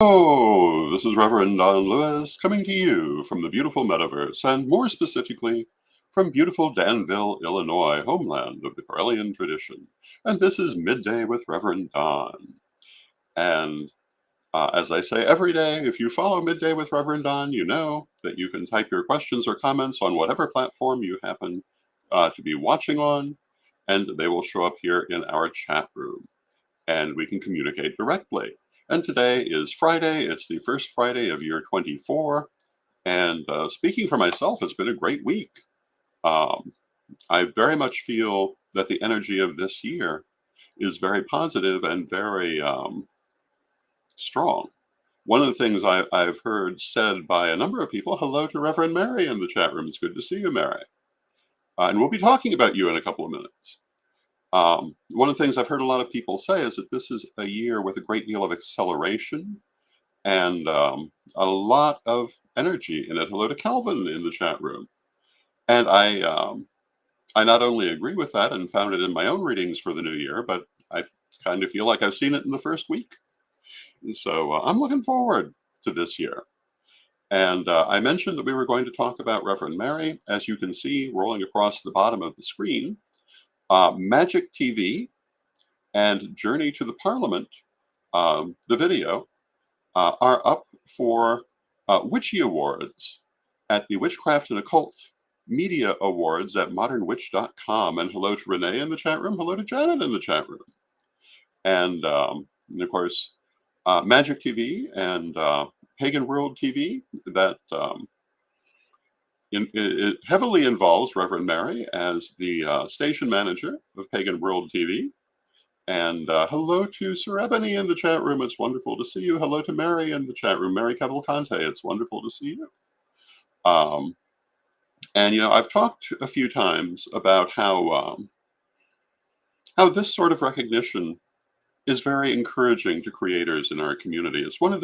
Oh, this is Reverend Don Lewis coming to you from the beautiful metaverse, and more specifically, from beautiful Danville, Illinois, homeland of the Corellian tradition. And this is Midday with Reverend Don. And as I say every day, if you follow Midday with Reverend Don, you know that you can type your questions or comments on whatever platform you happen to be watching on, and they will show up here in our chat room and we can communicate directly. And today is Friday. It's the first Friday of year 24. And speaking for myself, it's been a great week. Um, I very much feel that the energy of this year is very positive and very strong. One of the things I've heard said by a number of people, hello to Reverend Mary in the chat room. It's good to see you, Mary. And we'll be talking about you in a couple of minutes. One of the things I've heard a lot of people say is that this is a year with a great deal of acceleration and a lot of energy in it. Hello to Calvin in the chat room. And I not only agree with that and found it in my own readings for the new year, but I kind of feel like I've seen it in the first week. And so I'm looking forward to this year. And I mentioned that we were going to talk about Reverend Mary. As you can see, rolling across the bottom of the screen, Magic TV and Journey to the Parliament, the video, are up for Witchy Awards at the Witchcraft and Occult Media Awards at modernwitch.com. And hello to Renee in the chat room. Hello to Janet in the chat room. And of course, Magic TV and Pagan World TV, that it heavily involves Reverend Mary as the station manager of Pagan World TV. And hello to Sir Ebony in the chat room. It's wonderful to see you. Hello to Mary in the chat room. Mary Cavalcante, it's wonderful to see you. And, you know, I've talked a few times about how this sort of recognition is very encouraging to creators in our community. It's one of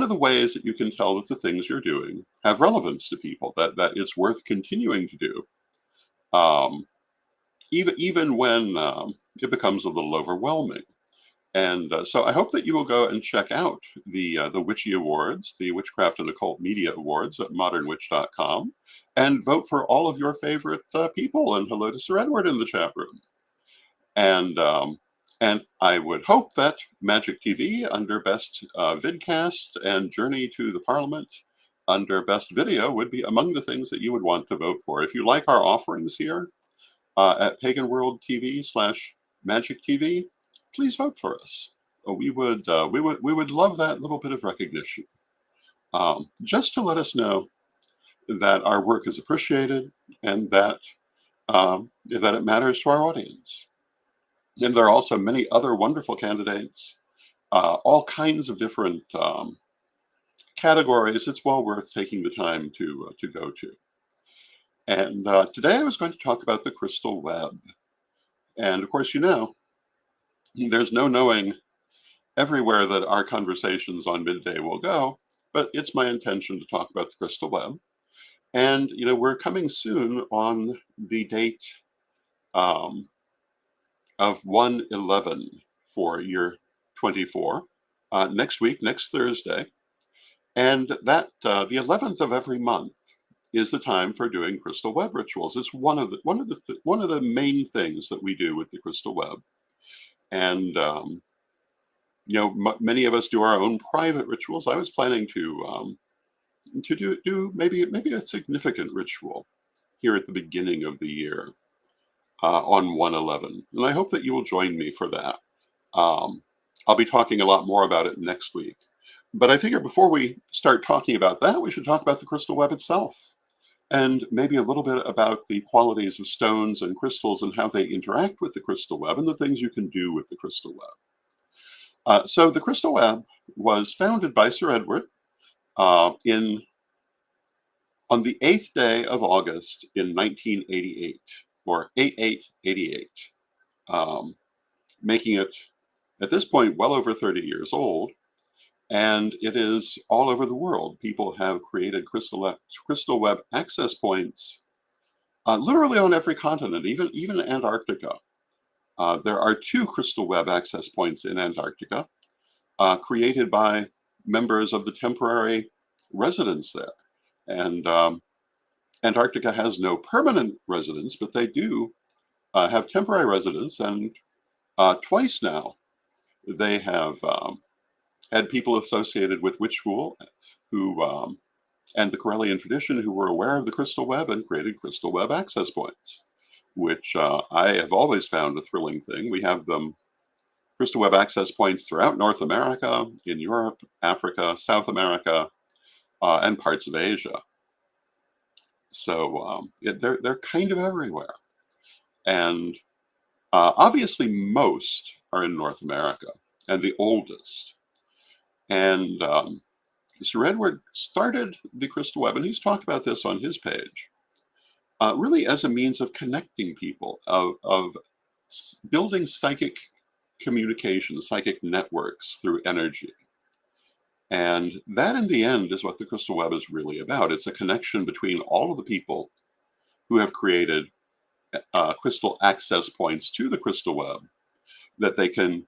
the ways that you can tell that the things you're doing have relevance to people, that it's worth continuing to do, even when it becomes a little overwhelming. And so I hope that you will go and check out the Witchy Awards, the Witchcraft and Occult Media Awards at modernwitch.com, and vote for all of your favorite people. And hello to Sir Edward in the chat room. And I would hope that Magic TV under Best Vidcast and Journey to the Parliament under Best Video would be among the things that you would want to vote for. If you like our offerings here at Pagan World TV / Magic TV, please vote for us. We would love that little bit of recognition, just to let us know that our work is appreciated and that it matters to our audience. And there are also many other wonderful candidates, all kinds of different categories. It's well worth taking the time to go to. And today I was going to talk about the crystal web. And of course, you know, there's no knowing everywhere that our conversations on Midday will go, but it's my intention to talk about the crystal web. And, you know, we're coming soon on the date of 1/11 for year 24, next week, next Thursday. And that the 11th of every month is the time for doing crystal web rituals. It's one of the main things that we do with the crystal web. And you know, many of us do our own private rituals. I was planning to do maybe a significant ritual here at the beginning of the year on 1/11, and I hope that you will join me for that. I'll be talking a lot more about it next week, but I figure before we start talking about that, we should talk about the crystal web itself, and maybe a little bit about the qualities of stones and crystals and how they interact with the crystal web and the things you can do with the crystal web. So the crystal web was founded by Sir Edward on the 8th day of August in 1988, or 8888, making it at this point well over 30 years old. And it is all over the world. People have created crystal web access points literally on every continent, even Antarctica. There are 2 crystal web access points in Antarctica created by members of the temporary residents there. And Antarctica has no permanent residents, but they do have temporary residents. And twice now, they have had people associated with witch school who and the Corellian tradition who were aware of the crystal web and created crystal web access points, which I have always found a thrilling thing. We have them crystal web access points throughout North America, in Europe, Africa, South America, and parts of Asia. So they're kind of everywhere, and obviously most are in North America, and the oldest. And Sir Edward started the crystal web, and he's talked about this on his page, really as a means of connecting people, of building psychic communication, psychic networks through energy. And that, in the end, is what the crystal web is really about. It's a connection between all of the people who have created crystal access points to the crystal web, that they can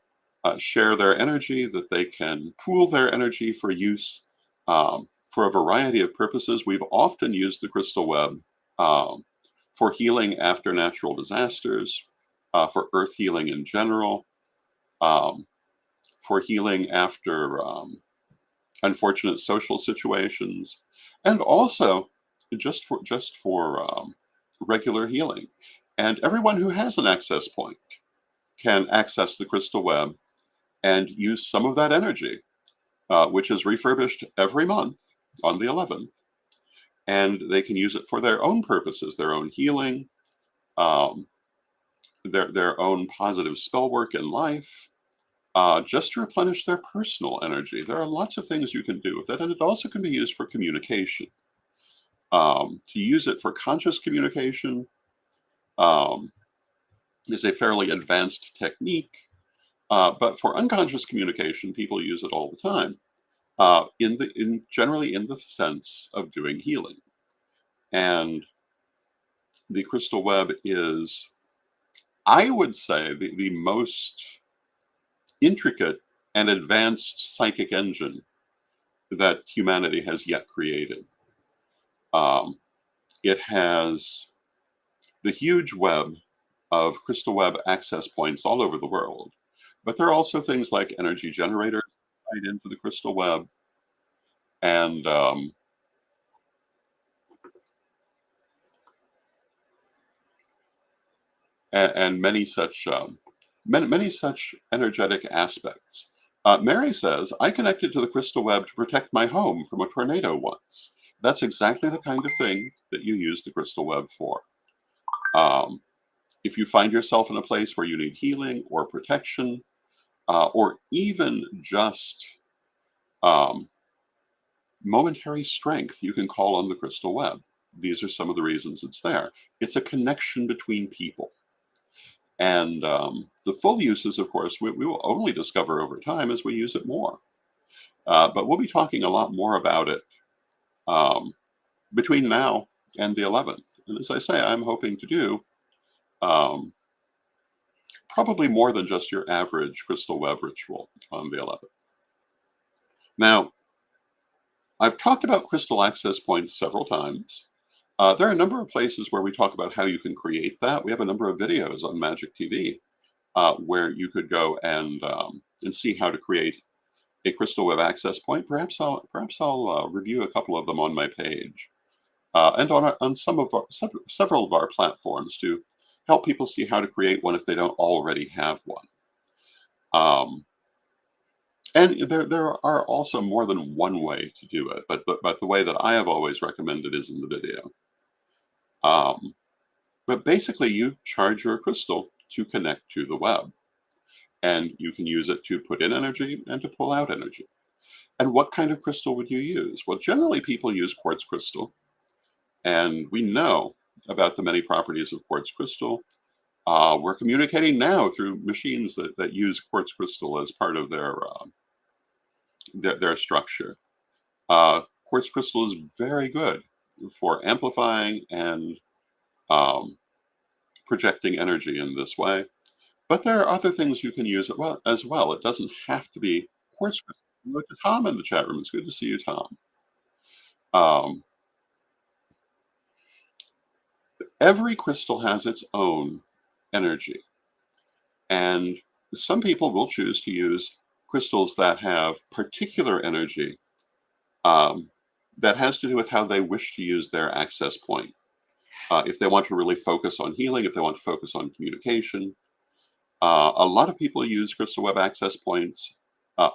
share their energy, that they can pool their energy for use for a variety of purposes. We've often used the crystal web for healing after natural disasters, for earth healing in general, for healing after unfortunate social situations, and also just for regular healing. And everyone who has an access point can access the crystal web and use some of that energy, which is refurbished every month on the 11th. And they can use it for their own purposes, their own healing, um, their own positive spell work in life, just to replenish their personal energy. There are lots of things you can do with it, and it also can be used for communication. To use it for conscious communication um, is a fairly advanced technique, but for unconscious communication, people use it all the time. Generally in the sense of doing healing. And the crystal web is, I would say, the most intricate and advanced psychic engine that humanity has yet created. Um, it has the huge web of crystal web access points all over the world, but there are also things like energy generators tied into the crystal web, and and many such energetic aspects. Mary says, I connected to the crystal web to protect my home from a tornado once. That's exactly the kind of thing that you use the crystal web for. Um, if you find yourself in a place where you need healing or protection, or even just um, momentary strength, you can call on the crystal web. These are some of the reasons it's there. It's a connection between people. And the full uses, of course, we will only discover over time as we use it more. But we'll be talking a lot more about it um, between now and the 11th. And as I say, I'm hoping to do um, probably more than just your average crystal web ritual on the 11th. Now, I've talked about crystal access points several times. There are a number of places where we talk about how you can create that. We have a number of videos on Magic TV where you could go and see how to create a crystal web access point. Perhaps I'll review a couple of them on my page and on several of our platforms to help people see how to create one if they don't already have one. Um, and there are also more than one way to do it, but the way that I have always recommended is in the video. Um, but basically, you charge your crystal to connect to the web, and you can use it to put in energy and to pull out energy. And what kind of crystal would you use? Well, generally people use quartz crystal, and we know about the many properties of quartz crystal. We're communicating now through machines that use quartz crystal as part of their structure. Quartz crystal is very good for amplifying and um, projecting energy in this way. But there are other things you can use it as well. It doesn't have to be quartz crystal. Hello to Tom in the chat room. It's good to see you, Tom. Um, every crystal has its own energy, and some people will choose to use crystals that have particular energy um, that has to do with how they wish to use their access point. If they want to really focus on healing, if they want to focus on communication, a lot of people use crystal web access points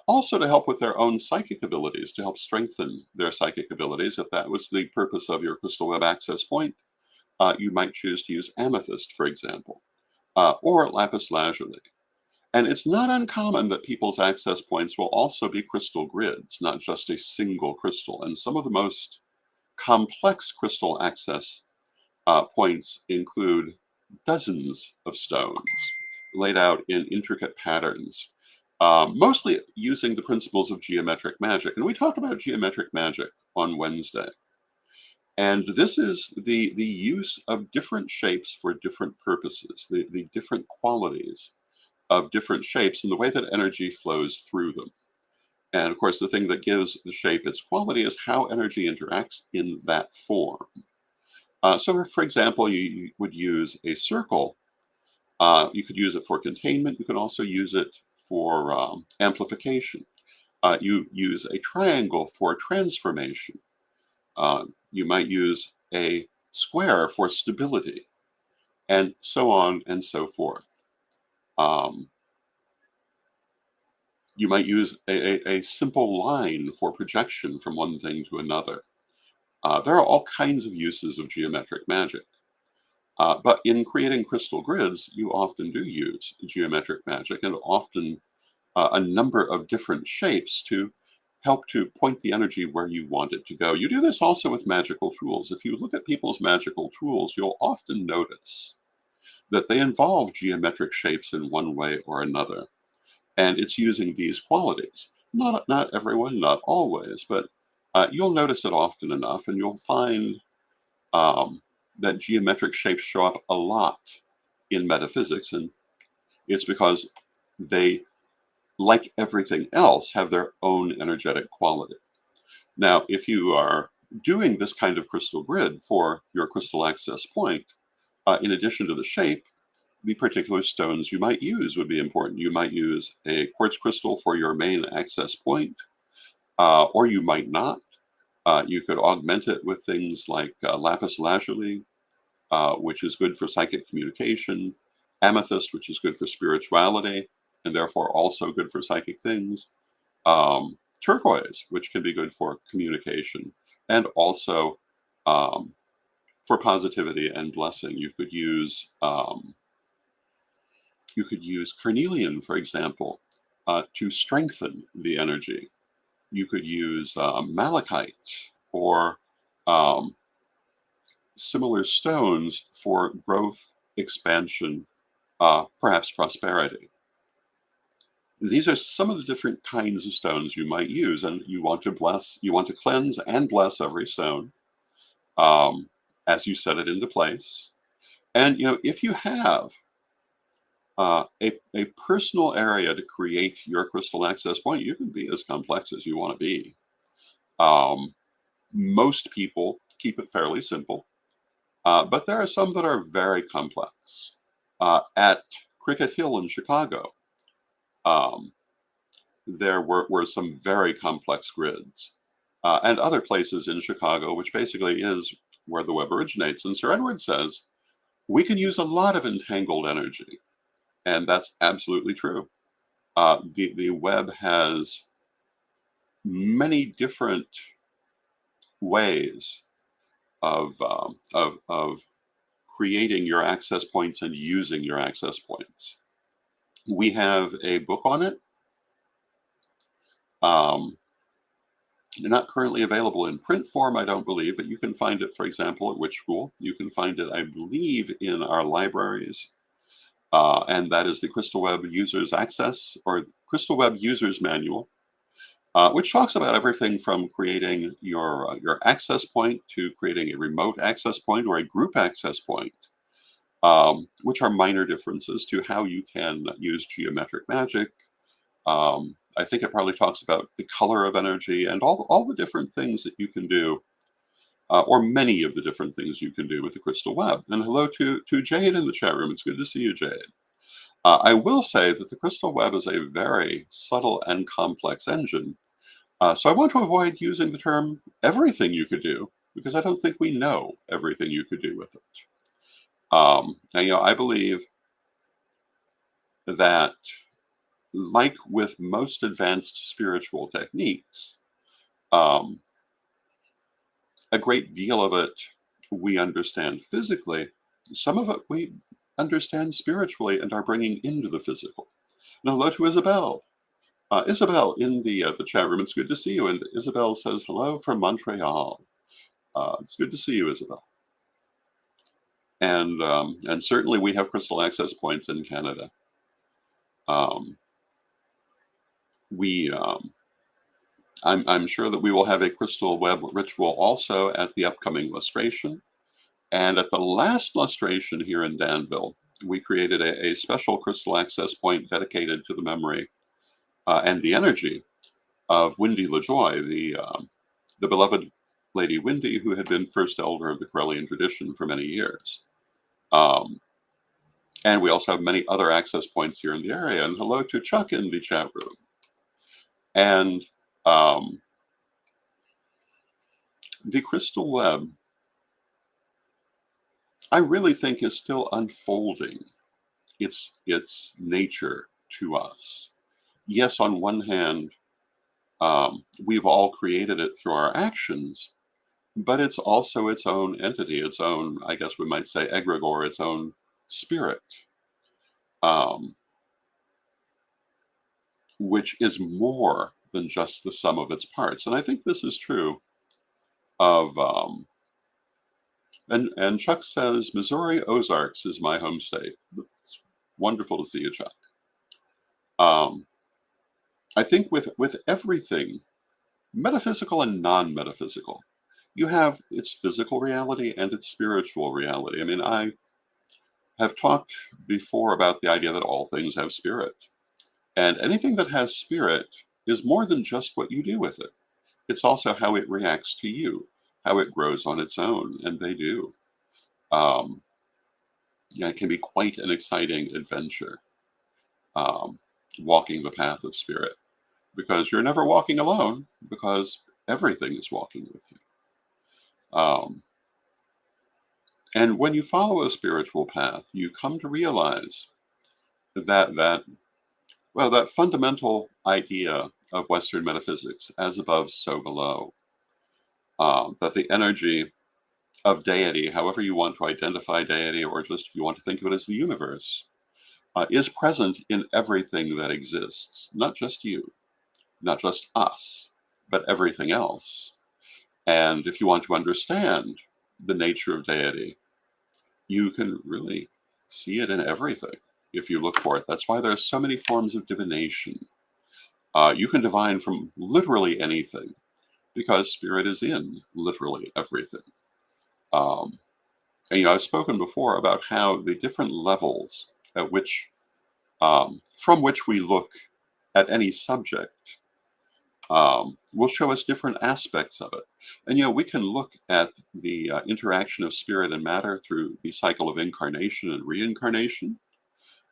also to help with their own psychic abilities, to help strengthen their psychic abilities. If that was the purpose of your crystal web access point, you might choose to use amethyst, for example, or lapis lazuli. And it's not uncommon that people's access points will also be crystal grids, not just a single crystal. And some of the most complex crystal access points include dozens of stones laid out in intricate patterns, mostly using the principles of geometric magic. And we talk about geometric magic on Wednesday. And this is the use of different shapes for different purposes, the different qualities of different shapes and the way that energy flows through them. And of course, the thing that gives the shape its quality is how energy interacts in that form. So, for example, you would use a circle. You could use it for containment. You can also use it for amplification. You use a triangle for transformation. You might use a square for stability, and so on and so forth. Um, you might use a simple line for projection from one thing to another. There are all kinds of uses of geometric magic. But in creating crystal grids, you often do use geometric magic and often a number of different shapes to help to point the energy where you want it to go. You do this also with magical tools. If you look at people's magical tools, you'll often notice that they involve geometric shapes in one way or another. And it's using these qualities. Not everyone, not always, but you'll notice it often enough, and you'll find um, that geometric shapes show up a lot in metaphysics, and it's because they, like everything else, have their own energetic quality. Now, if you are doing this kind of crystal grid for your crystal access point, in addition to the shape, the particular stones you might use would be important. You might use a quartz crystal for your main access point, or you might not. You could augment it with things like lapis lazuli, which is good for psychic communication, amethyst, which is good for spirituality, and therefore also good for psychic things, turquoise, which can be good for communication, and also um, for positivity and blessing. You could use carnelian, for example, to strengthen the energy. You could use malachite or um, similar stones for growth, expansion, perhaps prosperity. These are some of the different kinds of stones you might use, and you want to cleanse and bless every stone um, as you set it into place. And if you have a personal area to create your crystal access point, you can be as complex as you want to be. Um, most people keep it fairly simple, but there are some that are very complex. At Cricket Hill in Chicago, um, there were some very complex grids, and other places in Chicago, which basically is where the web originates. And Sir Edward says, we can use a lot of entangled energy, and that's absolutely true. The web has many different ways of creating your access points and using your access points. We have a book on it. They're not currently available in print form, I don't believe, but you can find it, for example, at Witch School. You can find it, I believe, in our libraries. And that is the Crystal Web Users Access or Crystal Web Users Manual, which talks about everything from creating your access point to creating a remote access point or a group access point, which are minor differences to how you can use geometric magic. I think it probably talks about the color of energy and all the different things that you can do, or many of the different things you can do with the crystal web. And hello to Jade in the chat room. It's good to see you, Jade. I will say that the crystal web is a very subtle and complex engine. So I want to avoid using the term everything you could do, because I don't think we know everything you could do with it. And I believe that, like with most advanced spiritual techniques, um, a great deal of it we understand physically. Some of it we understand spiritually and are bringing into the physical. And hello to Isabel. Isabel in the chat room. It's good to see you. And Isabel says hello from Montreal. It's good to see you, Isabel. And certainly we have crystal access points in Canada. Um, we I'm sure that we will have a crystal web ritual also at the upcoming lustration. And at the last lustration here in Danville, we created a special crystal access point dedicated to the memory and the energy of Wendy LaJoy, the beloved Lady Wendy, who had been first elder of the Corellian tradition for many years. And we also have many other access points here in the area. And hello to Chuck in the chat room. And the crystal web, I really think, is still unfolding its nature to us. Yes, on one hand, we've all created it through our actions, but it's also its own entity, its own, I guess we might say, egregore, its own spirit, um, which is more than just the sum of its parts. And I think this is true of, and Chuck says, Missouri Ozarks is my home state. It's wonderful to see you, Chuck. I think with everything, metaphysical and non-metaphysical, you have its physical reality and its spiritual reality. I mean, I have talked before about the idea that all things have spirit. And anything that has spirit is more than just what you do with it. It's also how it reacts to you, how it grows on its own, and they do. It can be quite an exciting adventure, walking the path of spirit, because you're never walking alone, because everything is walking with you. And when you follow a spiritual path, you come to realize that fundamental idea of Western metaphysics, as above, so below, that the energy of deity, however you want to identify deity, or just if you want to think of it as the universe, is present in everything that exists, not just you, not just us, but everything else. And if you want to understand the nature of deity, you can really see it in everything if you look for it. That's why there's so many forms of divination. You can divine from literally anything, because spirit is in literally everything. And I've spoken before about how the different levels at which, from which we look at any subject, will show us different aspects of it. And we can look at the interaction of spirit and matter through the cycle of incarnation and reincarnation,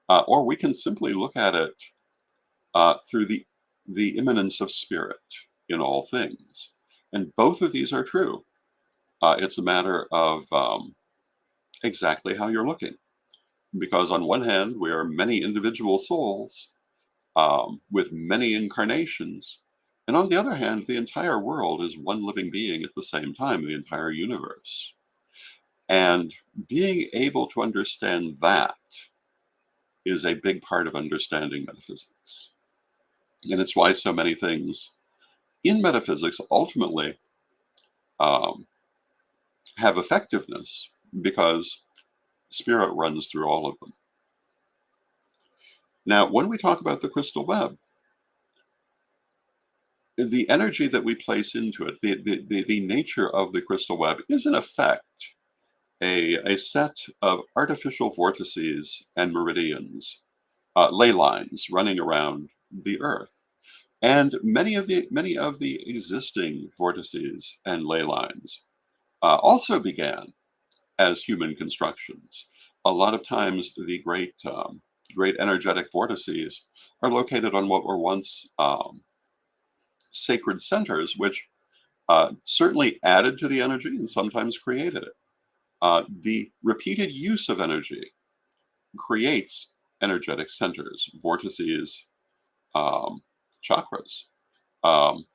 or we can simply look at it through the immanence of spirit in all things. And both of these are true. It's a matter of exactly how you're looking. Because on one hand, we are many individual souls with many incarnations. And on the other hand, the entire world is one living being at the same time, the entire universe. And being able to understand that is a big part of understanding metaphysics. And it's why so many things in metaphysics ultimately have effectiveness, because spirit runs through all of them. Now, when we talk about the crystal web, the energy that we place into it, the nature of the crystal web is in effect a set of artificial vortices and meridians, ley lines running around the earth. And many of the existing vortices and ley lines also began as human constructions. A lot of times, the great energetic vortices are located on what were once sacred centers, which certainly added to the energy and sometimes created it. The repeated use of energy creates energetic centers, vortices, um, chakras, um,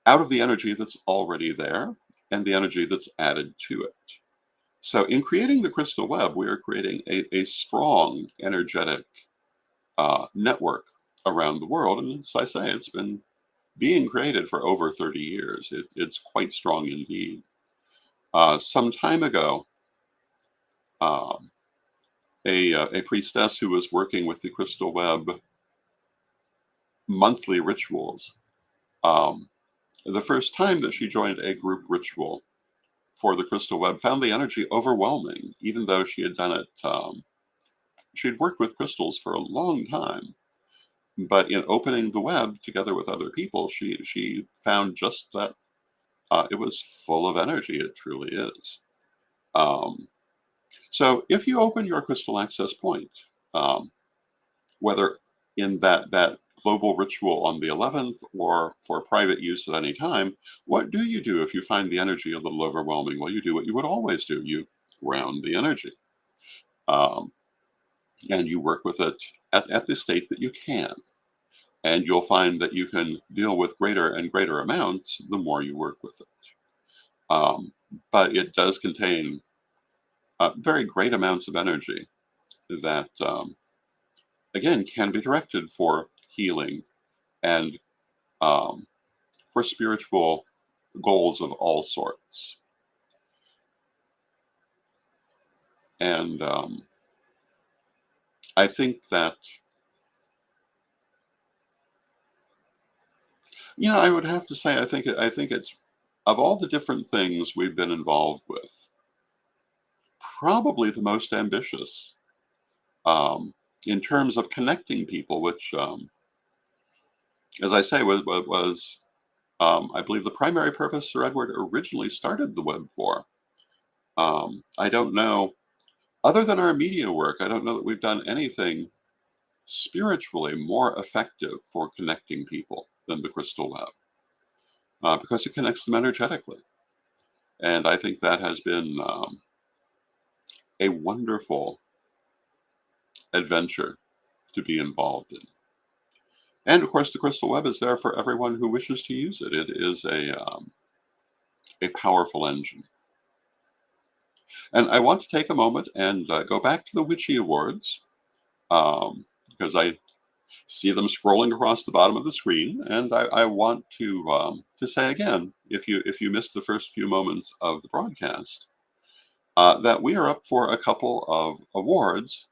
out of the energy that's already there and the energy that's added to it. So, in creating the crystal web, we are creating a strong energetic network around the world. And as I say, it's been being created for over 30 years. It's quite strong indeed. Some time ago, um, a priestess who was working with the crystal web monthly rituals, um, the first time that she joined a group ritual for the crystal web, found the energy overwhelming, even though she had done it. She'd worked with crystals for a long time, but in opening the web together with other people, she found just that it was full of energy. It truly is. Um, so if you open your crystal access point, um, whether in that global ritual on the 11th or for private use at any time, what do you do if you find the energy a little overwhelming? Well, you do what you would always do. You ground the energy, um, and you work with it at the state that you can. And you'll find that you can deal with greater and greater amounts the more you work with it. Um, but it does contain very great amounts of energy that, again, can be directed for healing and um, for spiritual goals of all sorts. And I think that, I would have to say, I think it's, of all the different things we've been involved with, probably the most ambitious, um, in terms of connecting people, which, as I say, was I believe the primary purpose Sir Edward originally started the web for. I don't know, other than our media work, I don't know that we've done anything spiritually more effective for connecting people than the crystal web, because it connects them energetically. And I think that has been a wonderful adventure to be involved in. And of course, the crystal web is there for everyone who wishes to use it. It is a powerful engine. And I want to take a moment and go back to the Witchy Awards, because I see them scrolling across the bottom of the screen, and I want to say again, if you missed the first few moments of the broadcast, that we are up for a couple of awards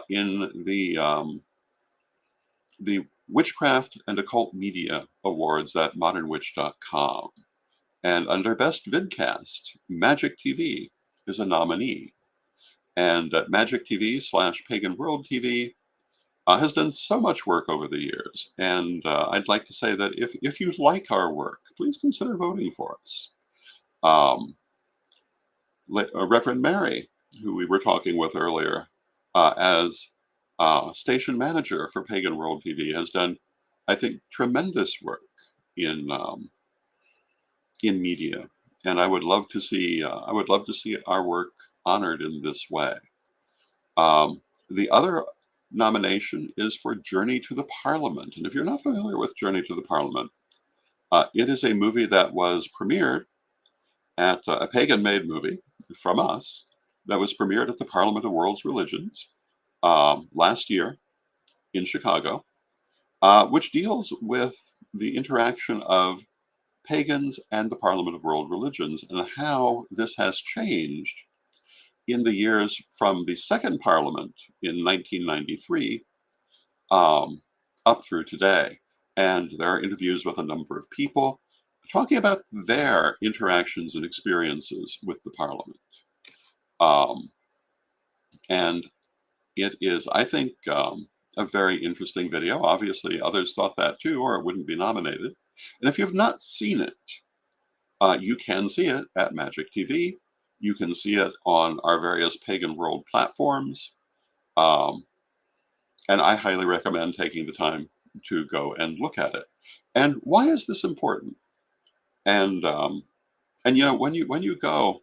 in the Witchcraft and Occult Media Awards at modernwitch.com. And under Best Vidcast, Magic TV is a nominee. And Magic TV/Pagan World TV has done so much work over the years. And I'd like to say that if you like our work, please consider voting for us. Um, Reverend Mary, who we were talking with earlier, as station manager for Pagan World TV, has done, I think, tremendous work in in media, and I would love to see our work honored in this way. The other nomination is for Journey to the Parliament, and if you're not familiar with Journey to the Parliament, it is a movie that was premiered at a pagan-made movie from us that was premiered at the Parliament of World's Religions last year in Chicago, which deals with the interaction of pagans and the Parliament of World Religions and how this has changed in the years from the Second Parliament in 1993 up through today. And there are interviews with a number of people talking about their interactions and experiences with the Parliament. Um, and it is, I think, a very interesting video. Obviously, others thought that too, or it wouldn't be nominated. And if you've not seen it, you can see it at Magic TV. You can see it on our various Pagan World platforms. Um, and I highly recommend taking the time to go and look at it. And why is this important? And when you go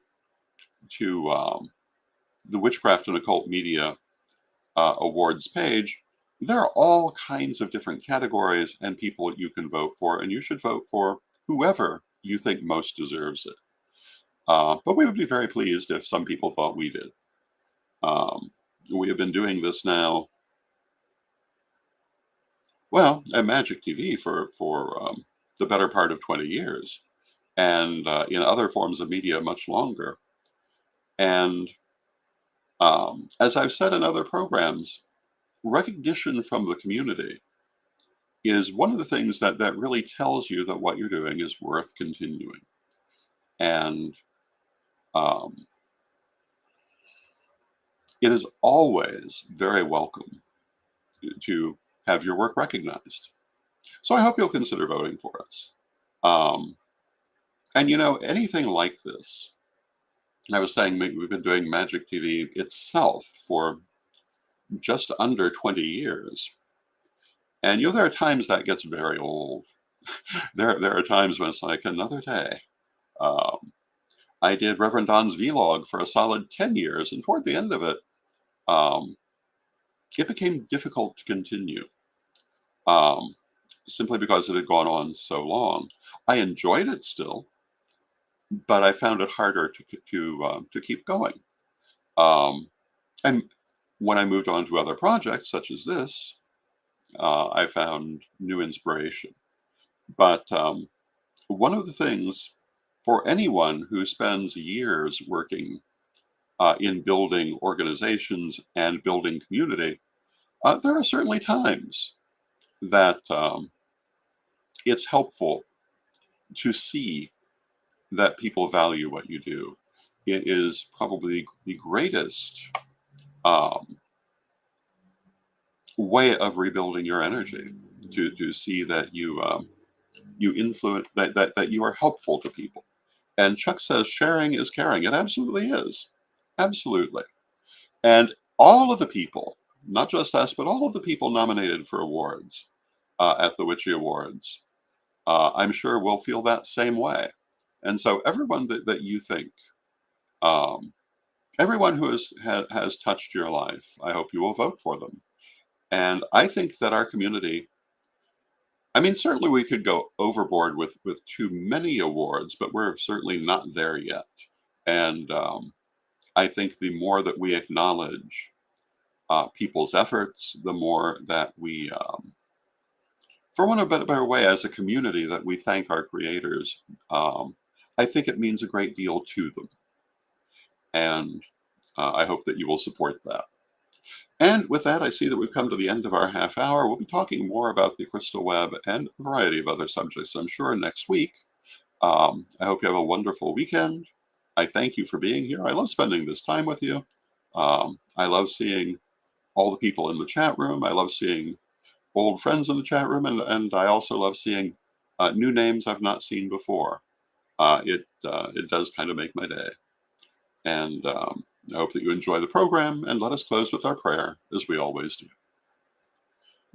to the Witchcraft and Occult Media awards page, there are all kinds of different categories and people you can vote for, and you should vote for whoever you think most deserves it. But we would be very pleased if some people thought we did. We have been doing this now, well, at Magic TV for the better part of 20 years, and in other forms of media much longer. And as I've said in other programs, recognition from the community is one of the things that really tells you that what you're doing is worth continuing. And um, it is always very welcome to have your work recognized. So I hope you'll consider voting for us. Um, and anything like this, I was saying we've been doing Magic TV itself for just under 20 years. And there are times that gets very old. There are times when it's like another day. Um, I did Reverend Don's vlog for a solid 10 years, and toward the end of it, um, it became difficult to continue, um, simply because it had gone on so long. I enjoyed it still, but I found it harder to keep going. Um, and when I moved on to other projects such as this, I found new inspiration. But one of the things for anyone who spends years working in building organizations and building community, there are certainly times that it's helpful to see that people value what you do. It is probably the greatest way of rebuilding your energy, to see that you influence, that you are helpful to people. And Chuck says sharing is caring. It absolutely is. Absolutely. And all of the people, not just us, but all of the people nominated for awards at the Witchy Awards, I'm sure will feel that same way. And so everyone that you think, um, everyone who has touched your life, I hope you will vote for them. And I think that our community, I mean, certainly we could go overboard with too many awards, but we're certainly not there yet. And I think the more that we acknowledge people's efforts, the more that we, for one of a better way, as a community, that we thank our creators. I think it means a great deal to them. And I hope that you will support that. And with that, I see that we've come to the end of our half hour. We'll be talking more about the crystal web and a variety of other subjects, I'm sure, next week. I hope you have a wonderful weekend. I thank you for being here. I love spending this time with you. I love seeing all the people in the chat room. I love seeing old friends in the chat room, and I also love seeing new names I've not seen before. It does kind of make my day. And I hope that you enjoy the program, and let us close with our prayer, as we always do.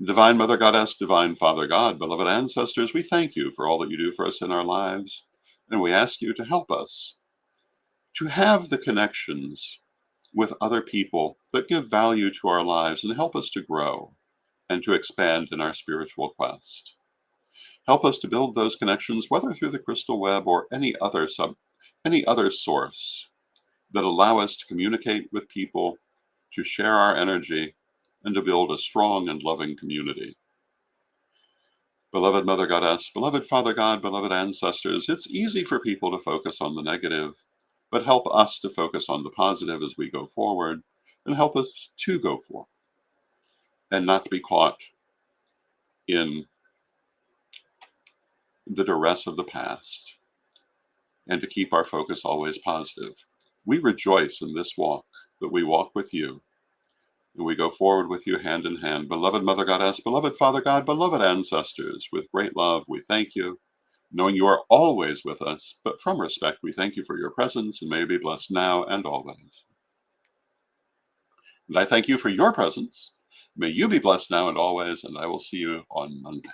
Divine Mother Goddess, Divine Father God, beloved ancestors, we thank you for all that you do for us in our lives, and we ask you to help us to have the connections with other people that give value to our lives and help us to grow and to expand in our spiritual quest. Help us to build those connections, whether through the crystal web or any other source, that allow us to communicate with people, to share our energy, and to build a strong and loving community. Beloved Mother Goddess, beloved Father God, beloved ancestors, it's easy for people to focus on the negative, but help us to focus on the positive as we go forward, and help us to go forward, and not to be caught in the duress of the past, and to keep our focus always positive. We rejoice in this walk that we walk with you, And we go forward with you hand in hand. Beloved Mother Goddess, beloved Father God, beloved ancestors, with great love, we thank you, knowing you are always with us, but from respect, we thank you for your presence, and may you be blessed now and always. And I thank you for your presence. May you be blessed now and always, and I will see you on Monday.